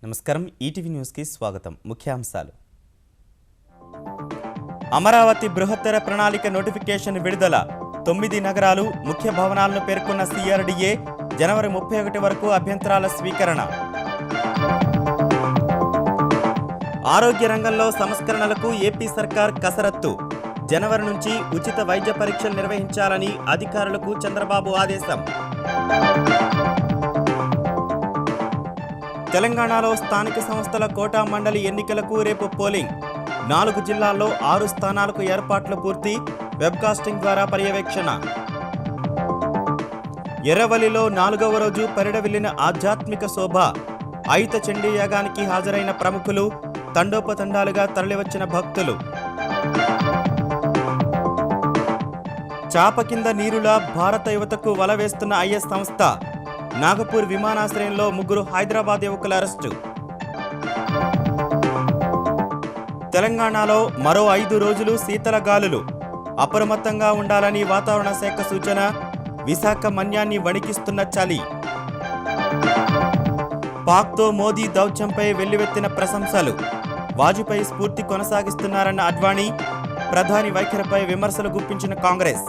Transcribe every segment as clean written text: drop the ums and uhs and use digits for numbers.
నమస్కారం ETV news కి స్వాగతం. ముఖ్యాంశాలు. అమరావతి బృహత్తర ప్రణాళిక నోటిఫికేషన్ విడుదల. 9 నగరాలు ముఖ్య భవనాలను పేర్కొన్న సిఆర్డీఏ. జనవరి 31 వరకు అభ్యంతరాల స్వీకరణ. ఆరోగ్య రంగంలో సంస్కరణలకు ఏపీ సర్కార్ కసరత్తు. జనవరి నుంచి ఉచిత వైద్య పరీక్షలు నిర్వహించాలని అధికారులకు చంద్రబాబు ఆదేశం. తెలంగాణలో స్థానిక సంస్థల కోటా మండలి ఎన్నికలకు రేపు పోలింగ్. 4 జిల్లాల్లో 6 స్థానాలకు ఏర్పాట్లు పూర్తి. వెబ్కాస్టింగ్ ద్వారా పర్యవేక్షణ. ఎర్రవల్లిలో 4వ రోజు పరిడవిల్లిన ఆధ్యాత్మిక శోభ. అయిత చండీ యాగానికి హాజరైన ప్రముఖులు, తండోపతండాలుగా తరలివచ్చిన భక్తులు. చాప కింద నీరులా భారత యువతకు వల వేస్తున్న ఐఎస్ సంస్థ. నాగపూర్ విమానాశ్రయంలో 3 హైదరాబాద్ యువకుల అరెస్టు. తెలంగాణలో మరో 5 రోజులు శీతల గాలులు. అప్రమత్తంగా ఉండాలని వాతావరణ శాఖ సూచన. విశాఖ మన్యాన్ని వణికిస్తున్న చలి. పాక్తో మోదీ దౌత్యంపై వెల్లువెత్తిన ప్రశంసలు. వాజ్పేయి స్ఫూర్తి కొనసాగిస్తున్నారన్న అడ్వాణీ. ప్రధాని వైఖరిపై విమర్శలు గుప్పించిన కాంగ్రెస్.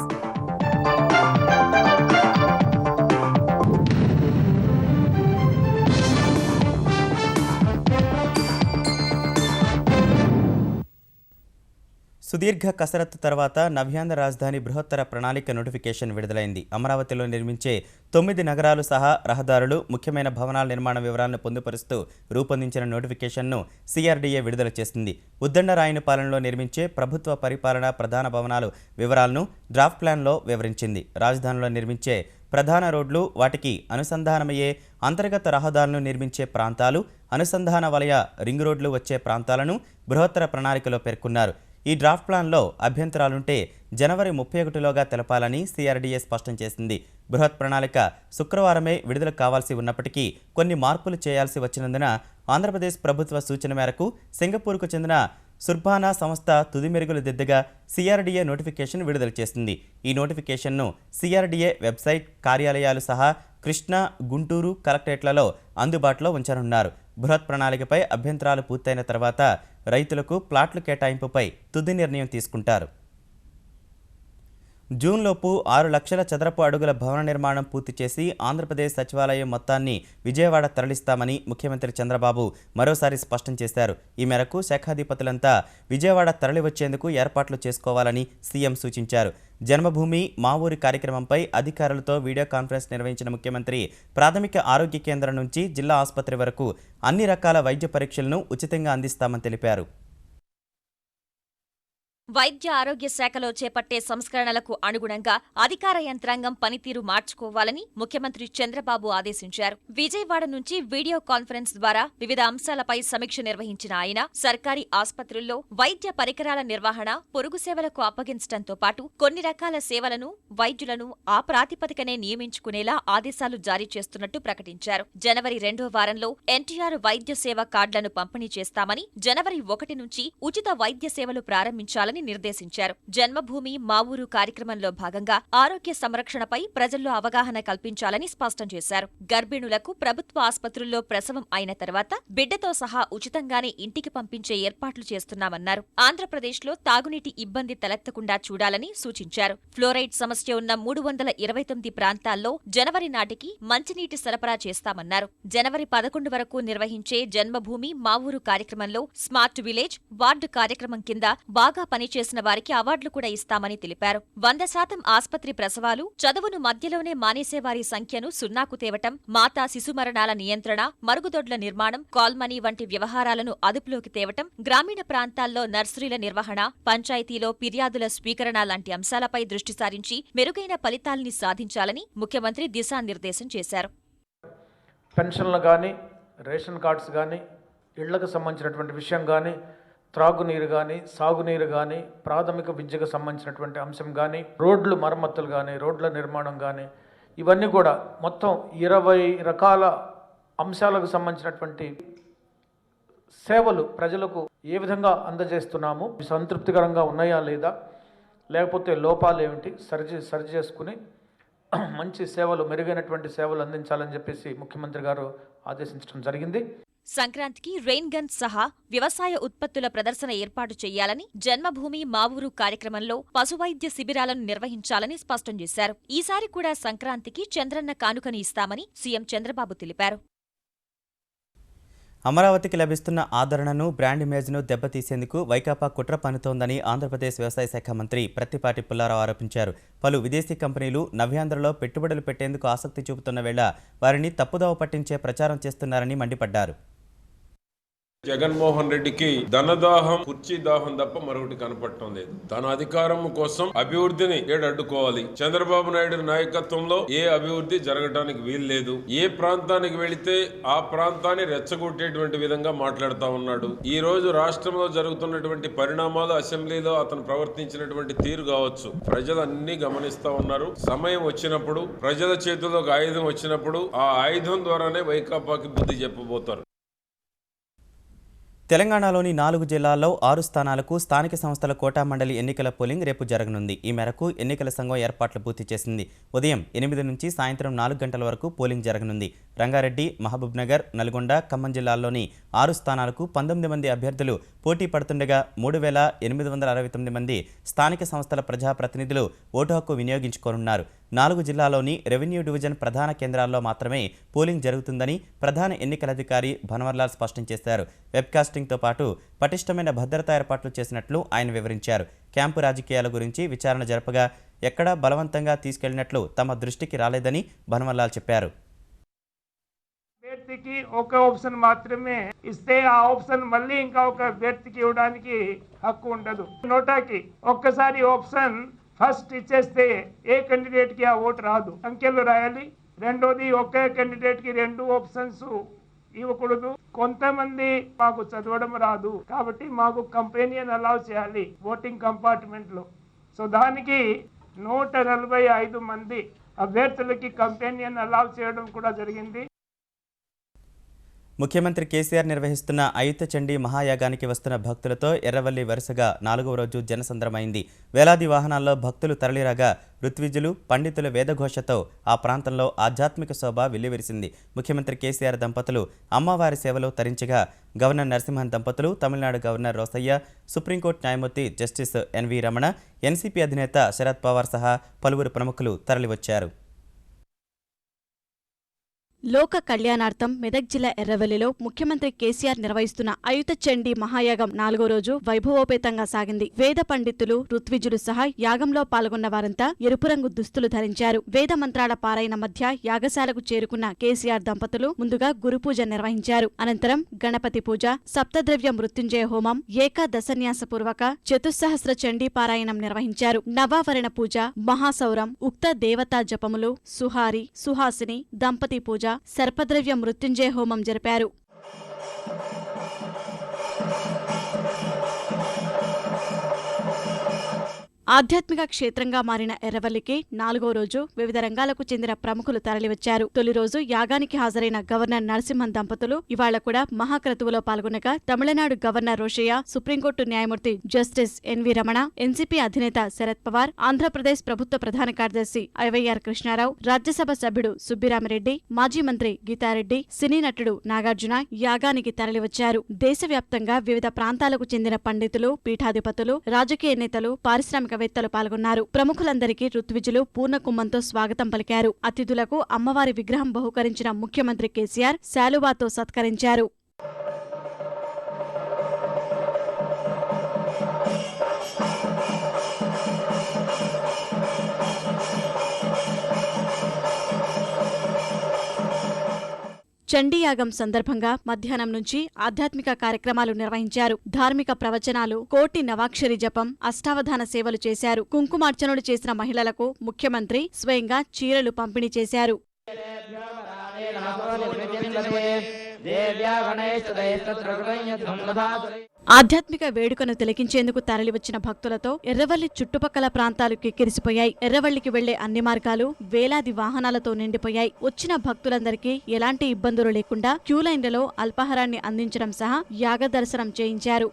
సుదీర్ఘ కసరత్తు తర్వాత నవ్యాంధ్ర రాజధాని బృహత్తర ప్రణాళిక నోటిఫికేషన్ విడుదలైంది. అమరావతిలో నిర్మించే 9 నగరాలు సహా రహదారులు, ముఖ్యమైన భవనాల నిర్మాణ వివరాలను పొందుపరుస్తూ రూపొందించిన నోటిఫికేషన్ను సిఆర్డీఏ విడుదల చేసింది. ఉద్దండరాయునిపాలెంలో నిర్మించే ప్రభుత్వ పరిపాలన ప్రధాన భవనాలు వివరాలను డ్రాఫ్ట్ ప్లాన్లో వివరించింది. రాజధానిలో నిర్మించే ప్రధాన రోడ్లు, వాటికి అనుసంధానమయ్యే అంతర్గత రహదారులను నిర్మించే ప్రాంతాలు, అనుసంధాన వలయ రింగ్ రోడ్లు వచ్చే ప్రాంతాలను బృహత్తర ప్రణాళికలో పేర్కొన్నారు. ఈ డ్రాఫ్ట్ ప్లాన్లో అభ్యంతరాలుంటే జనవరి 31లోగా తెలపాలని సిఆర్డీఏ స్పష్టం చేసింది. బృహత్ ప్రణాళిక శుక్రవారమే విడుదల కావాల్సి ఉన్నప్పటికీ కొన్ని మార్పులు చేయాల్సి వచ్చినందున ఆంధ్రప్రదేశ్ ప్రభుత్వ సూచన మేరకు సింగపూర్కు చెందిన సుర్బానా సంస్థ తుది మెరుగులు దిద్దగా సిఆర్డీఏ నోటిఫికేషన్ విడుదల చేసింది. ఈ నోటిఫికేషన్ను సిఆర్డీఏ వెబ్సైట్, కార్యాలయాలు సహా కృష్ణా, గుంటూరు కలెక్టరేట్లలో అందుబాటులో ఉంచనున్నారు. బృహత్ ప్రణాళికపై అభ్యంతరాలు పూర్తయిన తర్వాత రైతులకు ప్లాట్ల కేటాయింపుపై తుది నిర్ణయం తీసుకుంటారు. జూన్లోపు 6 లక్షల చదరపు అడుగుల భవన నిర్మాణం పూర్తి చేసి ఆంధ్రప్రదేశ్ సచివాలయం మొత్తాన్ని విజయవాడ తరలిస్తామని ముఖ్యమంత్రి చంద్రబాబు మరోసారి స్పష్టం చేశారు. ఈ మేరకు శాఖాధిపతులంతా విజయవాడ తరలివచ్చేందుకు ఏర్పాట్లు చేసుకోవాలని సీఎం సూచించారు. జన్మభూమి మా ఊరి కార్యక్రమంపై అధికారులతో వీడియో కాన్ఫరెన్స్ నిర్వహించిన ముఖ్యమంత్రి ప్రాథమిక ఆరోగ్య కేంద్రం నుంచి జిల్లా ఆసుపత్రి వరకు అన్ని రకాల వైద్య పరీక్షలను ఉచితంగా అందిస్తామని తెలిపారు. వైద్య ఆరోగ్య శాఖలో చేపట్టే సంస్కరణలకు అనుగుణంగా అధికార యంత్రాంగం పనితీరు మార్చుకోవాలని ముఖ్యమంత్రి చంద్రబాబు ఆదేశించారు. విజయవాడ నుంచి వీడియో కాన్ఫరెన్స్ ద్వారా వివిధ అంశాలపై సమీక్ష నిర్వహించిన ఆయన సర్కారీ ఆసుపత్రుల్లో వైద్య పరికరాల నిర్వహణ, పొరుగు సేవలకు అప్పగించడంతో పాటు కొన్ని రకాల సేవలను, వైద్యులను ఆ ప్రాతిపదికనే నియమించుకునేలా ఆదేశాలు జారీ చేస్తున్నట్టు ప్రకటించారు. జనవరి 2వ వారంలో ఎన్టీఆర్ వైద్య సేవ కార్డులను పంపిణీ చేస్తామని, జనవరి 1 నుంచి ఉచిత వైద్య సేవలు ప్రారంభించాలని నిర్దేశించారు. జన్మభూమి మా ఊరు కార్యక్రమంలో భాగంగా ఆరోగ్య సంరక్షణపై ప్రజల్లో అవగాహన కల్పించాలని స్పష్టం చేశారు. గర్భిణులకు ప్రభుత్వ ఆసుపత్రుల్లో ప్రసవం అయిన తర్వాత బిడ్డతో సహా ఉచితంగానే ఇంటికి పంపించే ఏర్పాట్లు చేస్తున్నామన్నారు. ఆంధ్రప్రదేశ్లో తాగునీటి ఇబ్బంది తలెత్తకుండా చూడాలని సూచించారు. ఫ్లోరైడ్ సమస్య ఉన్న 329 ప్రాంతాల్లో జనవరి నాటికి మంచినీటి సరఫరా చేస్తామన్నారు. జనవరి 11 వరకు నిర్వహించే జన్మభూమి మా ఊరు కార్యక్రమంలో స్మార్ట్ విలేజ్, వార్డు కార్యక్రమం కింద బాగా పనిచేసిన వారికి అవార్డులు కూడా ఇస్తామని తెలిపారు. 100% ఆస్పత్రి ప్రసవాలు, చదువును మధ్యలోనే మానేసేవారి సంఖ్యను 0కు తేవటం, మాతా శిశు మరణాల నియంత్రణ, మరుగుదొడ్ల నిర్మాణం, కాల్మనీ వంటి వ్యవహారాలను అదుపులోకి తేవటం, గ్రామీణ ప్రాంతాల్లో నర్సరీల నిర్వహణ, పంచాయతీలో ఫిర్యాదుల స్వీకరణ లాంటి అంశాలపై దృష్టి సారించి మెరుగైన ఫలితాల్ని సాధించాలని ముఖ్యమంత్రి దిశానిర్దేశం చేశారు. పెన్షన్లు కానీ, రేషన్ కార్డ్స్ కానీ, ఇళ్లకు సంబంధించినటువంటి విషయం కానీ, త్రాగునీరు కానీ, సాగునీరు కానీ, ప్రాథమిక విద్యకు సంబంధించినటువంటి అంశం కానీ, రోడ్లు మరమ్మతులు కానీ, రోడ్ల నిర్మాణం కానీ, ఇవన్నీ కూడా మొత్తం 20 రకాల అంశాలకు సంబంధించినటువంటి సేవలు ప్రజలకు ఏ విధంగా అందజేస్తున్నాము, సంతృప్తికరంగా ఉన్నాయా లేదా, లేకపోతే లోపాలు ఏమిటి సరి చేసుకుని మంచి సేవలు, మెరుగైనటువంటి సేవలు అందించాలని చెప్పేసి ముఖ్యమంత్రి గారు ఆదేశించడం జరిగింది. సంక్రాంతికి రెయిన్ గన్స్ సహా వ్యవసాయ ఉత్పత్తుల ప్రదర్శన ఏర్పాటు చేయాలని, జన్మభూమి మా ఊరు కార్యక్రమంలో పశువైద్య శిబిరాలను నిర్వహించాలని స్పష్టం చేశారు. ఈసారి కూడా సంక్రాంతికి చంద్రన్న కానుకని ఇస్తామని సీఎం చంద్రబాబు తెలిపారు. అమరావతికి లభిస్తున్న ఆదరణను, బ్రాండ్ ఇమేజ్ను దెబ్బతీసేందుకు వైకాపా కుట్ర పన్నుతోందని ఆంధ్రప్రదేశ్ వ్యవసాయ శాఖ మంత్రి ప్రత్తిపాటి పుల్లారావు ఆరోపించారు. పలు విదేశీ కంపెనీలు నవ్యాంధ్రలో పెట్టుబడులు పెట్టేందుకు ఆసక్తి చూపుతున్న వేళ వారిని తప్పుదోవ పట్టించే ప్రచారం చేస్తున్నారని మండిపడ్డారు. జగన్మోహన్ రెడ్డికి ధనదాహం, కుర్చీ దాహం తప్ప మరొకటి కనపడటం లేదు. తన అధికారం కోసం అభివృద్ధిని అడ్డుకోవాలి. చంద్రబాబు నాయుడు నాయకత్వంలో ఏ అభివృద్ధి జరగడానికి వీలు లేదు. ఏ ప్రాంతానికి వెళితే ఆ ప్రాంతాన్ని రెచ్చగొట్టేటువంటి విధంగా మాట్లాడుతా ఉన్నాడు. ఈ రోజు రాష్ట్రంలో జరుగుతున్నటువంటి పరిణామాలు, అసెంబ్లీలో అతను ప్రవర్తించినటువంటి తీరు కావచ్చు, ప్రజలు అన్ని గమనిస్తా ఉన్నారు. సమయం వచ్చినప్పుడు, ప్రజల చేతుల్లోకి ఆయుధం వచ్చినప్పుడు ఆ ఆయుధం ద్వారానే వైకాపాకి బుద్ధి చెప్పబోతారు. తెలంగాణలోని 4 జిల్లాల్లో 6 స్థానాలకు స్థానిక సంస్థల కోటా మండలి ఎన్నికల పోలింగ్ రేపు జరగనుంది. ఈ మేరకు ఎన్నికల సంఘం ఏర్పాట్లు పూర్తి చేసింది. ఉదయం 8 నుంచి సాయంత్రం 4 గంటల వరకు పోలింగ్ జరగనుంది. రంగారెడ్డి, మహబూబ్నగర్, నల్గొండ, ఖమ్మం జిల్లాల్లోని 6 స్థానాలకు 19 మంది అభ్యర్థులు పోటీ పడుతుండగా 3,869 మంది స్థానిక సంస్థల ప్రజాప్రతినిధులు ఓటు హక్కు వినియోగించుకోనున్నారు. 4 జిల్లాల్లోని రెవెన్యూ డివిజన్ ప్రధాన కేంద్రాల్లో మాత్రమే పోలింగ్ జరుగుతుందని ప్రధాన ఎన్నికల అధికారి భన్వర్లాల్ స్పష్టం చేశారు. వెబ్కాస్టింగ్తో పాటు పటిష్టమైన భద్రతా ఏర్పాట్లు చేసినట్లు ఆయన వివరించారు. క్యాంపు రాజకీయాల గురించి విచారణ జరపగా ఎక్కడా బలవంతంగా తీసుకెళ్లినట్లు తమ దృష్టికి రాలేదని భన్వర్లాల్ చెప్పారు. అభ్యర్థికి ఒక ఆప్షన్ మాత్రమే ఇస్తే ఆ ఆప్షన్ మళ్ళీ ఇంకా ఒక అభ్యర్థికి ఇవ్వడానికి హక్కు ఉండదు. నోటాకి ఒక్కసారి ఆప్షన్ ఫస్ట్ ఇచ్చేస్తే ఏ కేండిడేట్ కి ఆ ఓటు రాదు, అంకెలు రాయాలి. రెండోది, ఒకే కేండిడేట్ కి 2 ఆప్షన్స్ ఇవ్వకూడదు. కొంతమంది మాకు చదవడం రాదు కాబట్టి మాకు కంపెనీని అలౌ చేయాలి ఓటింగ్ కంపార్ట్మెంట్ లో. సో దానికి 145 మంది అభ్యర్థులకి కంపెనీని అలౌ చేయడం కూడా జరిగింది. ముఖ్యమంత్రి కేసీఆర్ నిర్వహిస్తున్న అయుత చండీ మహాయాగానికి వస్తున్న భక్తులతో ఎర్రవల్లి వరుసగా 4వ రోజు జనసంద్రమైంది. వేలాది వాహనాల్లో భక్తులు తరలిరాగా ఋత్విజులు, పండితుల వేదఘోషతో ఆ ప్రాంతంలో ఆధ్యాత్మిక శోభ వెల్లివిరిసింది. ముఖ్యమంత్రి కేసీఆర్ దంపతులు అమ్మవారి సేవలో తరించగా గవర్నర్ నరసింహన్ దంపతులు, తమిళనాడు గవర్నర్ రోసయ్య, సుప్రీంకోర్టు న్యాయమూర్తి జస్టిస్ ఎన్వి రమణ, ఎన్సీపీ అధినేత శరద్ పవార్ సహా పలువురు ప్రముఖులు తరలివచ్చారు. లోక కళ్యాణార్థం మెదక్ జిల్లా ఎర్రవల్లిలో ముఖ్యమంత్రి కేసీఆర్ నిర్వహిస్తున్న అయుత చండీ మహాయాగం 4వ రోజు వైభవోపేతంగా సాగింది. వేద పండితులు, ఋత్విజులు సహా యాగంలో పాల్గొన్న వారంతా ఎరుపు రంగు దుస్తులు ధరించారు. వేద మంత్రాల పారాయణ మధ్య యాగశాలకు చేరుకున్న కేసీఆర్ దంపతులు ముందుగా గురుపూజ నిర్వహించారు. అనంతరం గణపతి పూజ, సప్తద్రవ్య మృత్యుంజయ హోమం, ఏకాదశన్యాసపూర్వక చతుస్సహస్ర చండీ పారాయణం నిర్వహించారు. నవావరణ పూజ, మహాసౌరం, ఉక్త దేవతా జపములు, సుహారి, సుహాసిని, దంపతి పూజ, సర్పద్రవ్య మృత్యుంజయ హోమం జరిపారు. ఆధ్యాత్మిక క్షేత్రంగా మారిన ఎర్రవల్లికి 4వ రోజు వివిధ రంగాలకు చెందిన ప్రముఖులు తరలివచ్చారు. తొలి రోజు యాగానికి హాజరైన గవర్నర్ నరసింహన్ దంపతులు ఇవాళ కూడా మహాక్రతువులో పాల్గొనగా తమిళనాడు గవర్నర్ రోషయ్య, సుప్రీంకోర్టు న్యాయమూర్తి జస్టిస్ ఎన్వి రమణ, ఎన్సీపీ అధినేత శరద్ పవార్, ఆంధ్రప్రదేశ్ ప్రభుత్వ ప్రధాన కార్యదర్శి ఐవైఆర్ కృష్ణారావు, రాజ్యసభ సభ్యుడు సుబ్బిరామిరెడ్డి, మాజీ మంత్రి గీతారెడ్డి, సినీ నటుడు నాగార్జున యాగానికి తరలివచ్చారు. దేశవ్యాప్తంగా వివిధ ప్రాంతాలకు చెందిన పండితులు, పీఠాధిపతులు, రాజకీయ నేతలు, పారిశ్రామికవేత్తలు పాల్గొన్నారు. ప్రముఖులందరికీ ఋత్విజులు పూర్ణకుంభంతో స్వాగతం పలికారు. అతిథులకు అమ్మవారి విగ్రహం బహుకరించిన ముఖ్యమంత్రి కేసీఆర్ శాలువాతో సత్కరించారు. చండీయాగం సందర్భంగా మధ్యాహ్నం నుంచి ఆధ్యాత్మిక కార్యక్రమాలు నిర్వహించారు. ధార్మిక ప్రవచనాలు, కోటి నవాక్షరి జపం, అష్టావధాన సేవలు చేశారు. కుంకుమార్చనలు చేసిన మహిళలకు ముఖ్యమంత్రి స్వయంగా చీరలు పంపిణీ చేశారు. ఆధ్యాత్మిక వేడుకను తిలకించేందుకు తరలివచ్చిన భక్తులతో ఎర్రవల్లి చుట్టుపక్కల ప్రాంతాలు కిక్కిరిసిపోయాయి. ఎర్రవల్లికి వెళ్లే అన్ని మార్గాలు వేలాది వాహనాలతో నిండిపోయాయి. వచ్చిన భక్తులందరికీ ఎలాంటి ఇబ్బందులు లేకుండా క్యూలైన్లలో అల్పాహారాన్ని అందించడం సహా యాగ దర్శనం చేయించారు.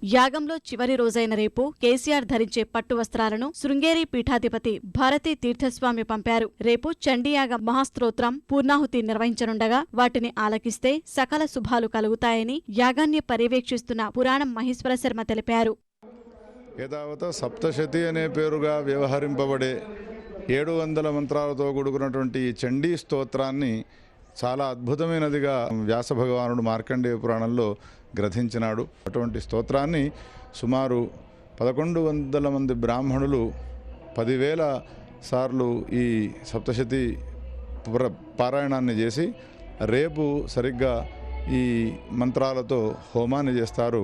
యాగంలో చివరి రోజైన రేపు కేసీఆర్ ధరించే పట్టు వస్త్రాలను శృంగేరి పీఠాధిపతి భారతీ తీర్థస్వామి పంపారు. రేపు చండీయాగ మహాస్తోత్రం పూర్ణాహుతి నిర్వహించనుండగా వాటిని ఆలకిస్తే సకల శుభాలు కలుగుతాయని యాగాన్ని పర్యవేక్షిస్తున్న పురాణం మహేశ్వర శర్మ తెలిపారు. ఏదావత సప్తశతి అనే పేరుగా వ్యవహరింపబడే 700 మంత్రాలతో కూడుకున్నటువంటి ఈ చండీ స్తోత్రాన్ని చాలా అద్భుతమైనదిగా వ్యాస భగవానుడు మార్కండేయ పురాణంలో గ్రథించినాడు. అటువంటి స్తోత్రాన్ని సుమారు 1100 మంది బ్రాహ్మణులు 10,000 సార్లు ఈ సప్తశతి పారాయణాన్ని చేసి రేపు సరిగ్గా ఈ మంత్రాలతో హోమాన్ని చేస్తారు.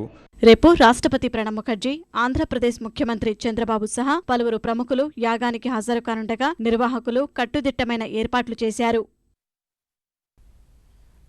రేపు రాష్ట్రపతి ప్రణబ్ ముఖర్జీ, ఆంధ్రప్రదేశ్ ముఖ్యమంత్రి చంద్రబాబు సహా పలువురు ప్రముఖులు యాగానికి హాజరు కానుండగా నిర్వాహకులు కట్టుదిట్టమైన ఏర్పాట్లు చేశారు.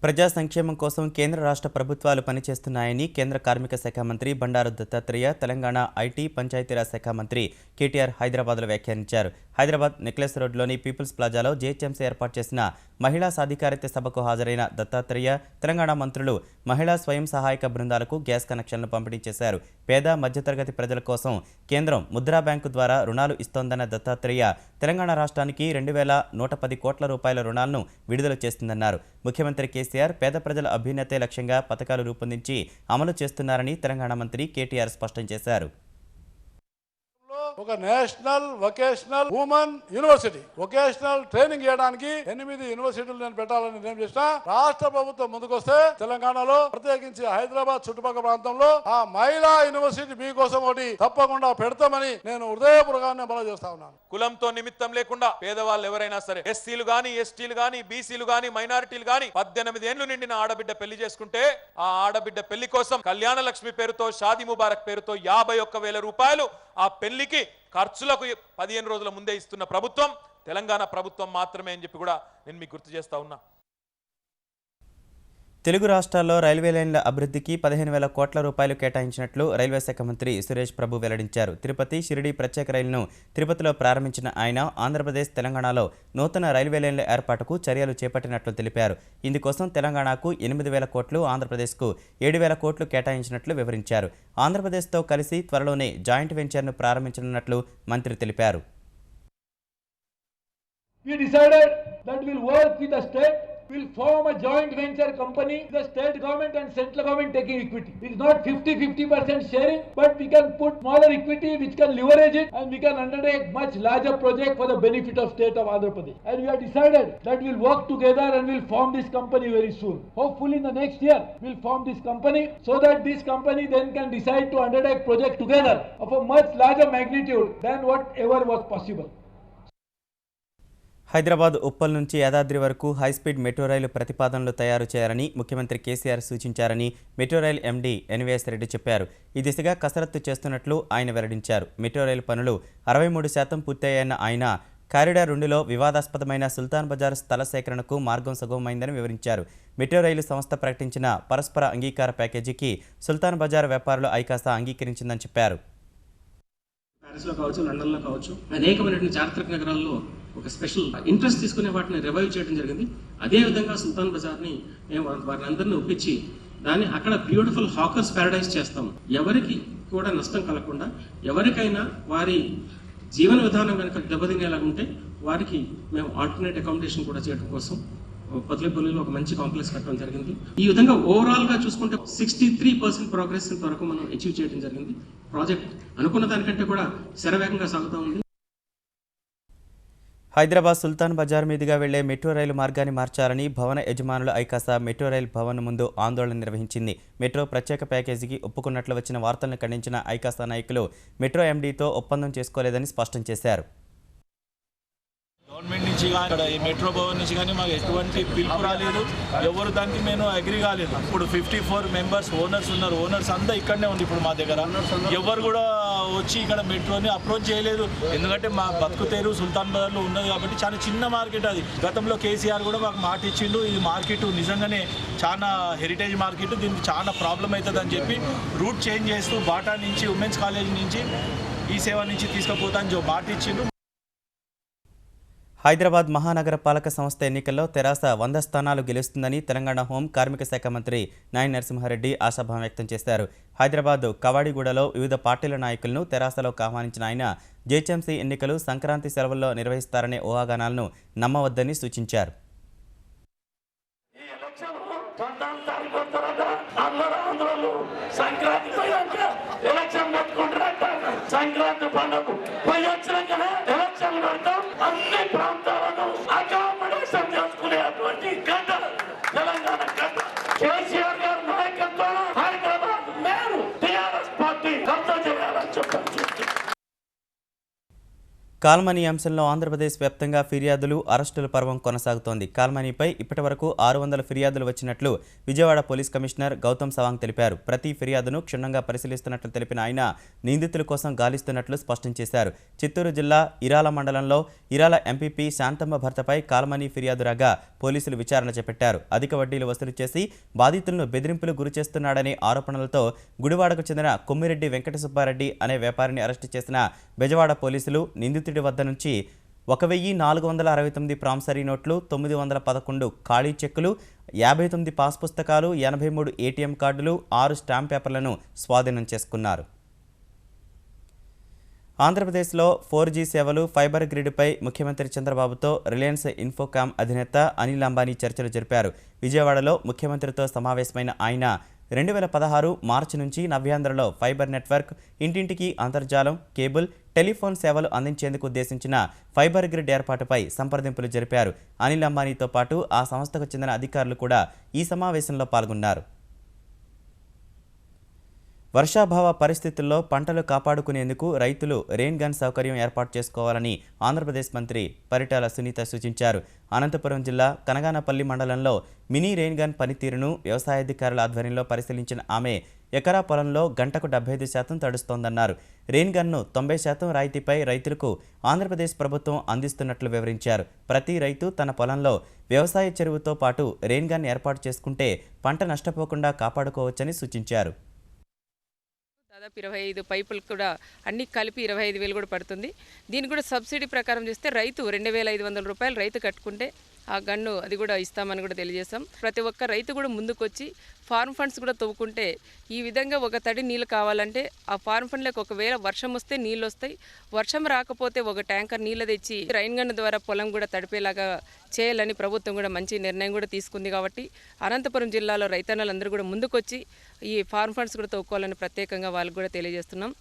ప్రజా సంక్షేమం కోసం కేంద్ర రాష్ట్ర ప్రభుత్వాలు పనిచేస్తున్నాయని కేంద్ర కార్మిక శాఖ మంత్రి బండారు దత్తాత్రేయ, తెలంగాణ ఐటీ పంచాయతీరాజ్ శాఖ మంత్రి కేటీఆర్ హైదరాబాద్లో వ్యాఖ్యానించారు. హైదరాబాద్ నెక్లెస్ రోడ్లోని పీపుల్స్ ప్లాజాలో జీహెచ్ఎంసీ ఏర్పాటు చేసిన మహిళా సాధికారిత సభకు హాజరైన దత్తాత్రేయ, తెలంగాణ మంత్రులు మహిళా స్వయం సహాయక బృందాలకు గ్యాస్ కనెక్షన్లు పంపిణీ చేశారు. పేద మధ్యతరగతి ప్రజల కోసం కేంద్రం ముద్రా బ్యాంకు ద్వారా రుణాలు ఇస్తోందన్న దత్తాత్రేయ, తెలంగాణ రాష్ట్రానికి 2,110 కోట్ల రూపాయల రుణాలను విడుదల చేస్తుందన్నారు. ముఖ్యమంత్రి కేసీఆర్ పేద ప్రజల అభ్యున్నతే లక్ష్యంగా పథకాలు రూపొందించి అమలు చేస్తున్నారని తెలంగాణ మంత్రి కేటీఆర్ స్పష్టం చేశారు. ఒక national vocational women university vocational training చేయడానికి 8 యూనివర్సిటీలు నేను పెట్టాలని నిర్ణయం చేసిన. రాష్ట్ర ప్రభుత్వం ముందుకొస్తే తెలంగాణలో ప్రత్యేకించి హైదరాబాద్ చుట్టుపక్కల ప్రాంతంలో ఆ మహిళా యూనివర్సిటీ మీకోసం ఒకటి తప్పకుండా పెడతామని నేను హృదయపూర్వకంగా మనం చేస్తా ఉన్నాను. కులంతో నిమిత్తం లేకుండా పేదవాళ్ళు ఎవరైనా సరే, ఎస్సీలు గాని, ఎస్టీలు గాని, బీసీలు గాని, మైనారిటీలు గాని 18 ఏళ్లు నిండిన ఆడబిడ్డ పెళ్లి చేసుకుంటే ఆ ఆడబిడ్డ పెళ్లి కోసం కళ్యాణ లక్ష్మి పేరుతో, షాదీ ముబారక్ పేరుతో 51,000 రూపాయలు ఆ పెళ్లికి ఖర్చులకు 15 రోజుల ముందే ఇస్తున్న ప్రభుత్వం తెలంగాణ ప్రభుత్వం మాత్రమే అని చెప్పి కూడా నేను మీకు గుర్తు చేస్తా ఉన్నా. తెలుగు రాష్ట్రాల్లో రైల్వే లైన్ల అభివృద్ధికి 15,000 కోట్ల రూపాయలు కేటాయించినట్లు రైల్వే శాఖ మంత్రి సురేష్ ప్రభు వెల్లడించారు. తిరుపతి షిరిడి ప్రత్యేక రైలును తిరుపతిలో ప్రారంభించిన ఆయన ఆంధ్రప్రదేశ్, తెలంగాణలో నూతన రైల్వే లైన్ల ఏర్పాటుకు చర్యలు చేపట్టినట్లు తెలిపారు. ఇందుకోసం తెలంగాణకు 8,000 కోట్లు, ఆంధ్రప్రదేశ్కు 7,000 కోట్లు కేటాయించినట్లు వివరించారు. ఆంధ్రప్రదేశ్తో కలిసి త్వరలోనే జాయింట్ వెంచర్ను ప్రారంభించనున్నట్లు మంత్రి తెలిపారు. Will form a joint venture company, the state government and central government taking equity. It's not 50-50% sharing, but we can put smaller equity which can leverage it, and we can undertake much larger project for the benefit of state of Andhra Pradesh. And we have decided that we'll work together and we'll form this company very soon. Hopefully in the next year we'll form this company so that this company then can decide to undertake project together of a much larger magnitude than whatever was possible. Hyderabad Uppal నుంచి యాదాద్రి వరకు high speed metro రైలు ప్రతిపాదనలు తయారు చేయాలని ముఖ్యమంత్రి కేసీఆర్ సూచించారని metro rail MD NVS Reddy చెప్పారు. ఈ దిశగా కసరత్తు చేస్తున్నట్లు ఆయన వెల్లడించారు. మెట్రో రైలు పనులు 63% పూర్తయ్యాయన్న ఆయన కారిడార్ 2లో వివాదాస్పదమైన సుల్తాన్ బజార్ స్థల సేకరణకు మార్గం సుగమమైందని వివరించారు. మెట్రో రైలు సంస్థ ప్రకటించిన పరస్పర అంగీకార ప్యాకేజీకి సుల్తాన్ బజార్ వ్యాపారులు ఐకాసా అంగీకరించిందని చెప్పారు. ప్యారిస్లో కావచ్చు, లండన్లో కావచ్చు, అనేకమైనటువంటి చారిత్రక నగరాల్లో ఒక స్పెషల్ ఇంట్రెస్ట్ తీసుకునే వాటిని రివైవ్ చేయడం జరిగింది. అదేవిధంగా సుల్తాన్ బజార్ని మేము వారిని అందరినీ ఒప్పించి దాన్ని అక్కడ బ్యూటిఫుల్ హాకర్స్ ప్యారడైజ్ చేస్తాము. ఎవరికి కూడా నష్టం కలగకుండా, ఎవరికైనా వారి జీవన విధానం కనుక దెబ్బతినేలాగా ఉంటే వారికి మేము ఆల్టర్నేట్ అకామిడేషన్ కూడా చేయడం కోసం పత్లేపల్లిలో ఒక మంచి కాంప్లెక్స్ కట్టడం జరిగింది. ఈ విధంగా ఓవరాల్గా చూసుకుంటే 63% ప్రోగ్రెస్ ఇంతవరకు మనం అచీవ్ చేయడం జరిగింది. ప్రాజెక్ట్ అనుకున్న దానికంటే కూడా శరవేగంగా సాగుతూ ఉంది. హైదరాబాద్ సుల్తాన్ బజార్ మీదుగా వెళ్లే మెట్రో రైలు మార్గాన్ని మార్చాలని భవన యజమానుల ఐకాసా మెట్రో రైలు భవన్ ముందు ఆందోళన నిర్వహించింది. మెట్రో ప్రత్యేక ప్యాకేజీకి ఒప్పుకున్నట్లు వచ్చిన వార్తలను ఖండించిన ఐకాసా నాయకులు మెట్రో ఎండీతో ఒప్పందం చేసుకోలేదని స్పష్టం చేశారు. గవర్నమెంట్ నుంచి కానీ ఇక్కడ ఈ మెట్రో భవన్ నుంచి కానీ మాకు ఎటువంటి పిలుపు రాలేదు. ఎవరు దానికి మేము అగ్రి కాలేదు. ఇప్పుడు 54 మెంబర్స్ ఓనర్స్ ఉన్నారు. ఓనర్స్ అంతా ఇక్కడనే ఉంది. ఇప్పుడు మా దగ్గర ఎవరు కూడా వచ్చి ఇక్కడ మెట్రోని అప్రోచ్ చేయలేదు. ఎందుకంటే మా బతుకుతేరు సుల్తాన్ బజార్లో ఉన్నది కాబట్టి చాలా చిన్న మార్కెట్ అది. గతంలో కేసీఆర్ కూడా మాకు మాట ఇచ్చిండు, ఈ మార్కెట్ నిజంగానే చాలా హెరిటేజ్ మార్కెట్, దీనికి చాలా ప్రాబ్లం అవుతుంది అని చెప్పి రూట్ చేంజ్ చేస్తూ బాటా నుంచి ఉమెన్స్ కాలేజ్ నుంచి ఈ సేవ నుంచి తీసుకుపోతా అని మాట ఇచ్చిండు. హైదరాబాద్ మహానగర పాలక సంస్థ ఎన్నికల్లో తెరాస 100 స్థానాలు గెలుస్తుందని తెలంగాణ హోం కార్మిక శాఖ మంత్రి నాయని నరసింహారెడ్డి ఆశాభావం వ్యక్తం చేశారు. హైదరాబాద్ కవాడిగూడలో వివిధ పార్టీల నాయకులను తెరాసలోకి ఆహ్వానించిన ఆయన జేహెచ్ఎంసీ ఎన్నికలు సంక్రాంతి సెలవుల్లో నిర్వహిస్తారనే ఊహాగానాలను నమ్మవద్దని సూచించారు. సంక్రాంతి పండుగ పోయి వచ్చినాకనే ఎలక్షన్ పెడతాం. అన్ని ప్రాంతాలను అకామిడేషన్ చేసుకునేటువంటి గడ్డ తెలంగాణ గడ్డ. కేసీఆర్ గారి నాయకత్వం హైదరాబాద్ మేయర్ టీఆర్ఎస్ పార్టీ రద్దు చేయాలని చెప్పారు. కాల్మనీ అంశంలో ఆంధ్రప్రదేశ్ వ్యాప్తంగా ఫిర్యాదులు, అరెస్టుల పర్వం కొనసాగుతోంది. కాల్మనీపై ఇప్పటివరకు 600 ఫిర్యాదులు వచ్చినట్లు విజయవాడ పోలీస్ కమిషనర్ గౌతమ్ సవాంగ్ తెలిపారు. ప్రతి ఫిర్యాదును క్షుణ్ణంగా పరిశీలిస్తున్నట్లు తెలిపిన ఆయన నిందితుల కోసం గాలిస్తున్నట్లు స్పష్టం చేశారు. చిత్తూరు జిల్లా ఇరాల మండలంలో ఇరాల ఎంపీపీ శాంతమ్మ భర్తపై కాల్మనీ ఫిర్యాదు రాగా పోలీసులు విచారణ చేపట్టారు. అధిక వడ్డీలు వసూలు చేసి బాధితులను బెదిరింపులు గురిచేస్తున్నాడనే ఆరోపణలతో గుడివాడకు చెందిన కొమ్మిరెడ్డి వెంకట సుబ్బారెడ్డి అనే వ్యాపారిని అరెస్టు చేసిన బెజవాడ పోలీసులు నిందితుడి వద్ద నుంచి 1469 ప్రామిసరీ నోట్లు, 911 ఖాళీ చెక్కులు, 59 పాస్ పుస్తకాలు, 83 ఏటీఎం కార్డులు, 6 స్టాంప్ పేపర్లను స్వాధీనం చేసుకున్నారు. ఆంధ్రప్రదేశ్లో 4G సేవలు, ఫైబర్ గ్రిడ్పై ముఖ్యమంత్రి చంద్రబాబుతో రిలయన్స్ ఇన్ఫోకామ్ అధినేత అనిల్ అంబానీ చర్చలు జరిపారు. విజయవాడలో ముఖ్యమంత్రితో సమావేశమైన ఆయన 2016 మార్చి నుంచి నవ్యాంధ్రలో ఫైబర్ నెట్వర్క్, ఇంటింటికి అంతర్జాలం, కేబుల్, టెలిఫోన్ సేవలు అందించేందుకు ఉద్దేశించిన ఫైబర్ గ్రిడ్ ఏర్పాటుపై సంప్రదింపులు జరిపారు. అనిల్ అంబానీతో పాటు ఆ సంస్థకు చెందిన అధికారులు కూడా ఈ సమావేశంలో పాల్గొన్నారు. వర్షాభావ పరిస్థితుల్లో పంటలు కాపాడుకునేందుకు రైతులు రెయిన్ గన్ సౌకర్యం ఏర్పాటు చేసుకోవాలని ఆంధ్రప్రదేశ్ మంత్రి పరిటాల సునీత సూచించారు. అనంతపురం జిల్లా కనగానపల్లి మండలంలో మినీ రెయిన్ గన్ పనితీరును వ్యవసాయాధికారుల ఆధ్వర్యంలో పరిశీలించిన ఆమె ఎకరా పొలంలో గంటకు 75% తడుస్తోందన్నారు. రెయిన్ గన్ను 90% రాయితీపై రైతులకు ఆంధ్రప్రదేశ్ ప్రభుత్వం అందిస్తున్నట్లు వివరించారు. ప్రతి రైతు తన పొలంలో వ్యవసాయ చెరువుతో పాటు రెయిన్ గన్ ఏర్పాటు చేసుకుంటే పంట నష్టపోకుండా కాపాడుకోవచ్చని సూచించారు. దాదాపు 25 పైపులు కూడా అన్ని కలిపి 25,000 కూడా పడుతుంది. దీనికి కూడా సబ్సిడీ ప్రకారం చేస్తే రైతు 2,500 రూపాయలు రైతు కట్టుకుంటే ఆ గన్ను అది కూడా ఇస్తామని కూడా తెలియజేస్తాం. ప్రతి ఒక్క రైతు కూడా ముందుకొచ్చి ఫార్మ్ ఫండ్స్ కూడా తవ్వుకుంటే ఈ విధంగా ఒక తడి నీళ్ళు కావాలంటే ఆ ఫార్మ్ ఫండ్లకు ఒకవేళ వర్షం వస్తే నీళ్ళు వస్తాయి, వర్షం రాకపోతే ఒక ట్యాంకర్ నీళ్ళు తెచ్చి రైన్ గన్ ద్వారా పొలం కూడా తడిపేలాగా చేయాలని ప్రభుత్వం కూడా మంచి నిర్ణయం కూడా తీసుకుంది. కాబట్టి అనంతపురం జిల్లాలో రైతన్నలందరూ కూడా ముందుకొచ్చి ఈ ఫార్మ్ ఫండ్స్ కూడా తవ్వుకోవాలని ప్రత్యేకంగా వాళ్ళకు కూడా తెలియజేస్తున్నాం.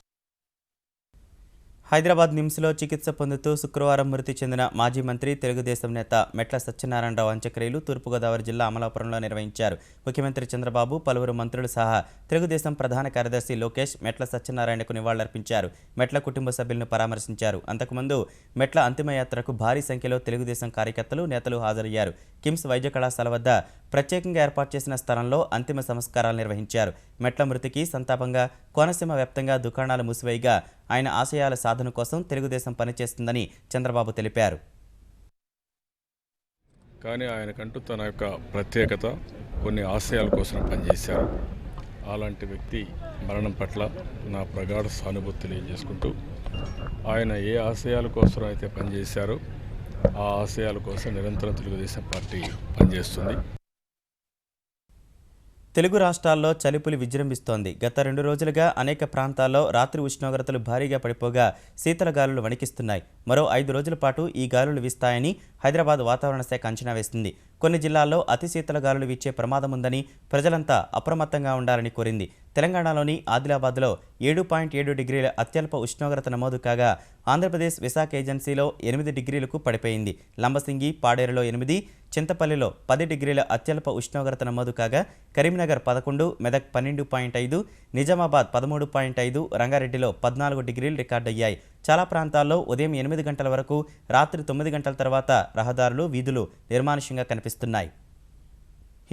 హైదరాబాద్ నిమ్స్లో చికిత్స పొందుతూ శుక్రవారం మృతి చెందిన మాజీ మంత్రి, తెలుగుదేశం నేత మెట్ల సత్యనారాయణరావు అంత్యక్రియలు తూర్పుగోదావరి జిల్లా అమలాపురంలో నిర్వహించారు. ముఖ్యమంత్రి చంద్రబాబు, పలువురు మంత్రులు సహా తెలుగుదేశం ప్రధాన కార్యదర్శి లోకేష్ మెట్ల సత్యనారాయణకు నివాళులర్పించారు. మెట్ల కుటుంబ సభ్యులను పరామర్శించారు. అంతకుముందు మెట్ల అంతిమయాత్రకు భారీ సంఖ్యలో తెలుగుదేశం కార్యకర్తలు, నేతలు హాజరయ్యారు. కిమ్స్ వైద్య కళాశాల వద్ద ప్రత్యేకంగా ఏర్పాటు చేసిన స్థలంలో అంతిమ సంస్కారాలు నిర్వహించారు. మెట్ల మృతికి సంతాపంగా కోనసీమ వ్యాప్తంగా దుకాణాలు మూసివేయగా ఆయన ఆశయాల సాధన కోసం తెలుగుదేశం పనిచేస్తుందని చంద్రబాబు తెలిపారు. కానీ ఆయనకంటూ తన యొక్క ప్రత్యేకత, కొన్ని ఆశయాల కోసం పనిచేశారు. అలాంటి వ్యక్తి మరణం పట్ల నా ప్రగాఢ సానుభూతి తెలియజేసుకుంటూ ఆయన ఏ ఆశయాల కోసం అయితే పనిచేశారో ఆ ఆశయాల కోసం నిరంతరం తెలుగుదేశం పార్టీ పనిచేస్తుంది. తెలుగు రాష్ట్రాల్లో చలిపులి విజృంభిస్తోంది. గత 2 రోజులుగా అనేక ప్రాంతాల్లో రాత్రి ఉష్ణోగ్రతలు భారీగా పడిపోగా శీతల గాలులు వణికిస్తున్నాయి. మరో 5 రోజుల పాటు ఈ గాలులు వీస్తాయని హైదరాబాద్ వాతావరణ శాఖ అంచనా వేసింది. కొన్ని జిల్లాల్లో అతి శీతల గాలులు వీచే ప్రమాదం ఉందని ప్రజలంతా అప్రమత్తంగా ఉండాలని కోరింది. తెలంగాణలోని ఆదిలాబాద్లో 7.7 డిగ్రీల అత్యల్ప ఉష్ణోగ్రత నమోదు కాగా ఆంధ్రప్రదేశ్ విశాఖ ఏజెన్సీలో 8 డిగ్రీలకు పడిపోయింది. లంబసింగి, పాడేరులో 8, చింతపల్లిలో 10 డిగ్రీల అత్యల్ప ఉష్ణోగ్రత నమోదు కాగా కరీంనగర్ 11, మెదక్ 12.5, నిజామాబాద్ 13.5, రంగారెడ్డిలో 14 డిగ్రీలు రికార్డయ్యాయి. చాలా ప్రాంతాల్లో ఉదయం 8 గంటల వరకు, రాత్రి 9 గంటల తర్వాత రహదారులు, వీధులు నిర్మానుష్యంగా కనిపిస్తున్నాయి.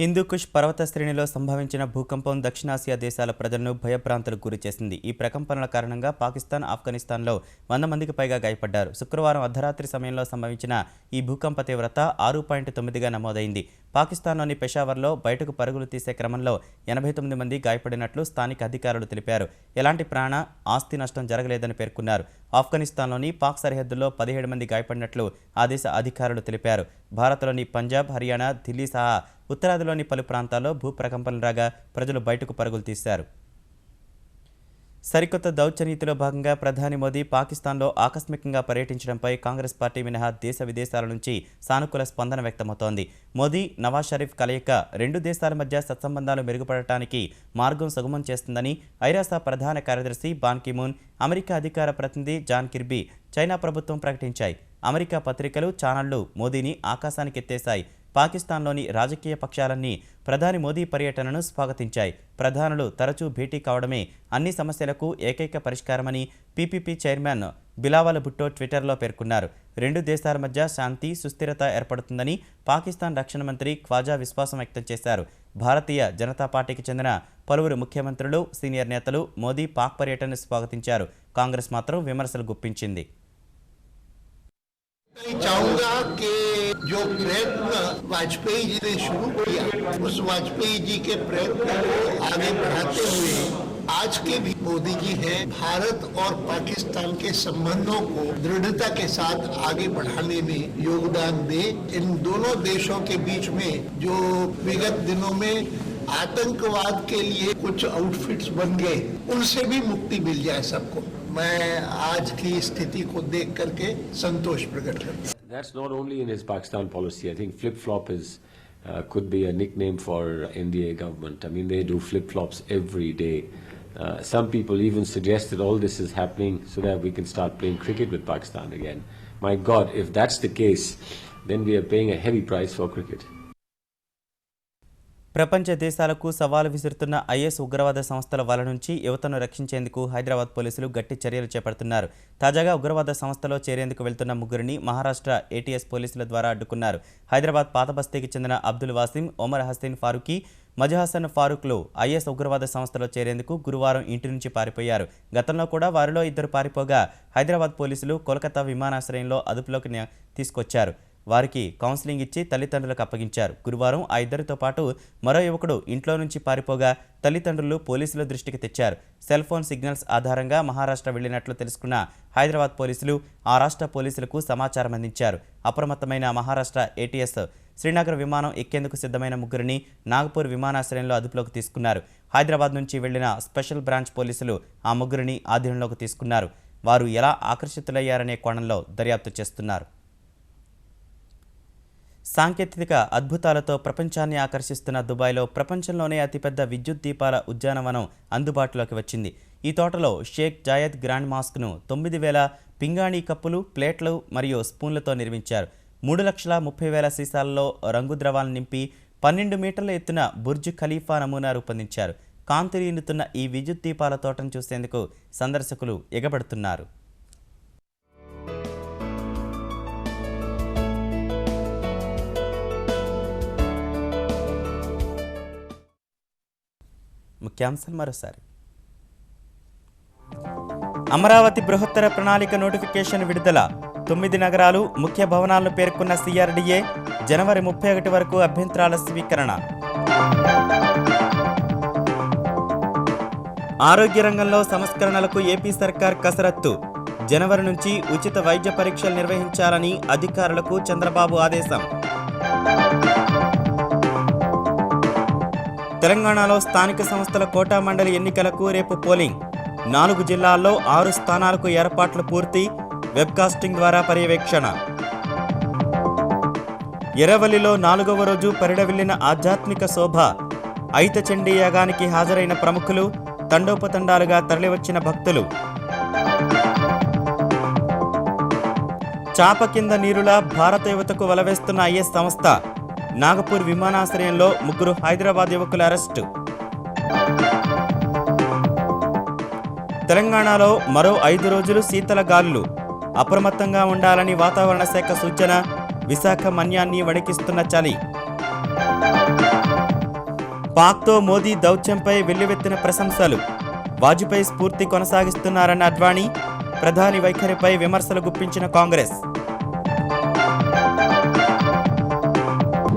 హిందూకుష్ పర్వత శ్రేణిలో సంభవించిన భూకంపం దక్షిణాసియా దేశాల ప్రజలను భయభ్రాంతులకు గురిచేసింది. ఈ ప్రకంపనల కారణంగా పాకిస్తాన్, ఆఫ్ఘనిస్తాన్లో 100 మందికి పైగా గాయపడ్డారు. శుక్రవారం అర్ధరాత్రి సమయంలో సంభవించిన ఈ భూకంప తీవ్రత 6.9గా నమోదైంది. పాకిస్తాన్లోని పెషావర్లో బయటకు పరుగులు తీసే క్రమంలో 89 మంది గాయపడినట్లు స్థానిక అధికారులు తెలిపారు. ఎలాంటి ప్రాణ, ఆస్తి నష్టం జరగలేదని పేర్కొన్నారు. ఆఫ్ఘనిస్తాన్లోని పాక్ సరిహద్దుల్లో 17 మంది గాయపడినట్లు ఆ దేశ అధికారులు తెలిపారు. భారత్లోని పంజాబ్, హర్యానా, ఢిల్లీ సహా ఉత్తరాదిలోని పలు ప్రాంతాల్లో భూప్రకంపనలు రాగా ప్రజలు బయటకు పరుగులు తీశారు. సరికొత్త దౌత్యనీతిలో భాగంగా ప్రధాని మోదీ పాకిస్తాన్లో ఆకస్మికంగా పర్యటించడంపై కాంగ్రెస్ పార్టీ మినహా దేశ విదేశాల నుంచి సానుకూల స్పందన వ్యక్తమవుతోంది. మోదీ, నవాజ్ షరీఫ్ కలయిక 2 దేశాల మధ్య సత్సంబంధాలు మెరుగుపడటానికి మార్గం సుగమం చేస్తుందని ఐరాస ప్రధాన కార్యదర్శి బాన్ కీ మూన్, అమెరికా అధికార ప్రతినిధి జాన్ కిర్బీ చైనా ప్రభుత్వం ప్రకటించాయి. అమెరికా పత్రికలు, ఛానళ్లు మోదీని ఆకాశానికెత్తేశాయి. పాకిస్తాన్లోని రాజకీయ పక్షాలన్నీ ప్రధాని మోదీ పర్యటనను స్వాగతించాయి. ప్రధానులు తరచూ భేటీ కావడమే అన్ని సమస్యలకు ఏకైక పరిష్కారమని పీపీపీ చైర్మన్ బిలావల్ భుట్టో ట్విట్టర్లో పేర్కొన్నారు. 2 దేశాల మధ్య శాంతి, సుస్థిరత ఏర్పడుతుందని పాకిస్తాన్ రక్షణ మంత్రి ఖ్వాజా విశ్వాసం వ్యక్తం చేశారు. భారతీయ జనతా పార్టీకి చెందిన పలువురు ముఖ్యమంత్రులు, సీనియర్ నేతలు మోదీ పాక్ పర్యటనను స్వాగతించారు. కాంగ్రెస్ మాత్రం విమర్శలు గుప్పించింది. मैं चाहूंगा कि जो प्रयत्न वाजपेयी जी ने शुरू किया, उस वाजपेयी जी के प्रयत्न को आगे बढ़ाते हुए आज के भी मोदी जी हैं भारत और पाकिस्तान के संबंधों को दृढ़ता के साथ आगे बढ़ाने में योगदान दे। इन दोनों देशों के बीच में जो विगत दिनों में आतंकवाद के लिए कुछ आउटफिट्स बन गए, उनसे भी मुक्ति मिल जाए सबको। मैं आज की स्थिति को देख करके संतोष प्रकट करता हूं। That's not only in his Pakistan policy. I think flip-flop is could be a nickname for NDA government. I mean, they do flip-flops every day. Some people even suggest that all this is happening so that we can start playing cricket with Pakistan again. My God, if that's the case, then we are paying a heavy price for cricket. ప్రపంచ దేశాలకు సవాలు విసురుతున్న is ఉగ్రవాద సంస్థల వల నుంచి యువతను రక్షించేందుకు హైదరాబాద్ పోలీసులు గట్టి చర్యలు చేపడుతున్నారు. తాజాగా ఉగ్రవాద సంస్థలో చేరేందుకు వెళ్తున్న ముగ్గురిని మహారాష్ట్ర ఏటీఎస్ పోలీసుల ద్వారా అడ్డుకున్నారు. హైదరాబాద్ పాత బస్తీకి చెందిన అబ్దుల్ వాసిం, ఒమర్ హసీన్ ఫారూకీ, మజహసన్ ఫారూక్లు ఐఎస్ ఉగ్రవాద సంస్థలో చేరేందుకు గురువారం ఇంటి నుంచి పారిపోయారు. గతంలో కూడా వారిలో 2 పారిపోగా హైదరాబాద్ పోలీసులు కోల్కతా విమానాశ్రయంలో అదుపులోకి తీసుకొచ్చారు. వారికి కౌన్సిలింగ్ ఇచ్చి తల్లిదండ్రులకు అప్పగించారు. గురువారం ఆ 2తో పాటు మరో యువకుడు ఇంట్లో నుంచి పారిపోగా తల్లిదండ్రులు పోలీసుల దృష్టికి తెచ్చారు. సెల్ ఫోన్ సిగ్నల్స్ ఆధారంగా మహారాష్ట్ర వెళ్లినట్లు తెలుసుకున్న హైదరాబాద్ పోలీసులు ఆ రాష్ట్ర పోలీసులకు సమాచారం అందించారు. అప్రమత్తమైన మహారాష్ట్ర ఏటీఎస్ శ్రీనగర్ విమానం ఎక్కేందుకు సిద్ధమైన ముగ్గురిని నాగపూర్ విమానాశ్రయంలో అదుపులోకి తీసుకున్నారు. హైదరాబాద్ నుంచి వెళ్లిన స్పెషల్ బ్రాంచ్ పోలీసులు ఆ ముగ్గురిని ఆధీనంలోకి తీసుకున్నారు. వారు ఎలా ఆకర్షితులయ్యారనే కోణంలో దర్యాప్తు చేస్తున్నారు. సాంకేతిక అద్భుతాలతో ప్రపంచాన్ని ఆకర్షిస్తున్న దుబాయ్లో ప్రపంచంలోనే అతిపెద్ద విద్యుత్ దీపాల ఉద్యానవనం అందుబాటులోకి వచ్చింది. ఈ తోటలో షేక్ జాయద్ గ్రాండ్ మాస్క్ను 9000 పింగాణీ కప్పులు, ప్లేట్లు మరియు స్పూన్లతో నిర్మించారు. 3,30,000 సీసాలలో రంగు ద్రవాలను నింపి 12 మీటర్ల ఎత్తున బుర్జ్ ఖలీఫా నమూనా రూపొందించారు. కాంతిరీనుతున్న ఈ విద్యుత్ దీపాల తోటను చూసేందుకు సందర్శకులు ఎగబడుతున్నారు. ముఖ్యాంశాలు మరోసారి. అమరావతి బృహత్తర ప్రణాళిక నోటిఫికేషన్ విడుదల. 9 నగరాలు, ముఖ్య భవనాలను పేర్కొన్న సిఆర్డీఏ. జనవరి 31 వరకు అభ్యంతరాల స్వీకరణ. ఆరోగ్య రంగంలో సంస్కరణలకు ఏపీ సర్కార్ కసరత్తు. జనవరి నుంచి ఉచిత వైద్య పరీక్షలు నిర్వహించాలని అధికారులకు చంద్రబాబు ఆదేశం. తెలంగాణలో స్థానిక సంస్థల కోటా మండలి ఎన్నికలకు రేపు పోలింగ్. 4 జిల్లాల్లో 6 స్థానాలకు ఏర్పాట్లు పూర్తి. వెబ్కాస్టింగ్ ద్వారా పర్యవేక్షణ. ఎర్రవల్లిలో 4వ రోజు పరిడవిల్లిన ఆధ్యాత్మిక శోభ. ఐతచండీ యాగానికి హాజరైన ప్రముఖులు, తండోపతండాలుగా తరలివచ్చిన భక్తులు. చాప కింద నీరులా భారత యువతకు వలవేస్తున్న ఐఎస్ సంస్థ. నాగపూర్ విమానాశ్రయంలో 3 హైదరాబాద్ యువకుల అరెస్టు. తెలంగాణలో మరో 5 రోజులు శీతల గాలులు. అప్రమత్తంగా ఉండాలని వాతావరణ శాఖ సూచన. విశాఖ మన్యాన్ని వణికిస్తున్న చలి. పాక్తో మోదీ దౌత్యంపై వెల్లువెత్తిన ప్రశంసలు. వాజ్పేయి స్ఫూర్తి కొనసాగిస్తున్నారన్న అద్వానీ. ప్రధాని వైఖరిపై విమర్శలు గుప్పించిన కాంగ్రెస్.